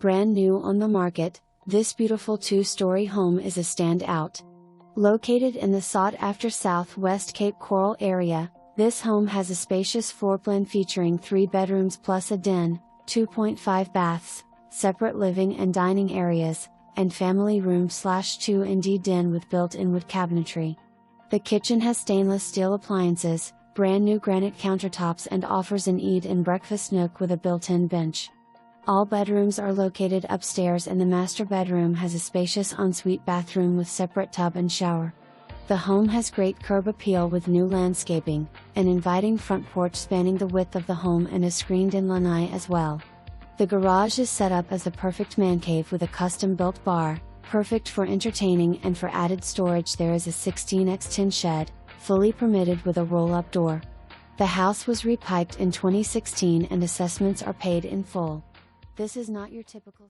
Brand new on the market, this beautiful 2-story home is a standout. Located in the sought-after Southwest Cape Coral area, this home has a spacious floor plan featuring 3 bedrooms plus a den, 2.5 baths, separate living and dining areas, and family room/2&D den with built-in wood cabinetry. The kitchen has stainless steel appliances, brand new granite countertops, and offers an eat-and-breakfast nook with a built-in bench. All bedrooms are located upstairs, and the master bedroom has a spacious ensuite bathroom with separate tub and shower. The home has great curb appeal with new landscaping, an inviting front porch spanning the width of the home, and a screened-in lanai as well. The garage is set up as the perfect man cave with a custom-built bar, perfect for entertaining, and for added storage there is a 16x10 shed, fully permitted with a roll-up door. The house was repiped in 2016 and assessments are paid in full. This is not your typical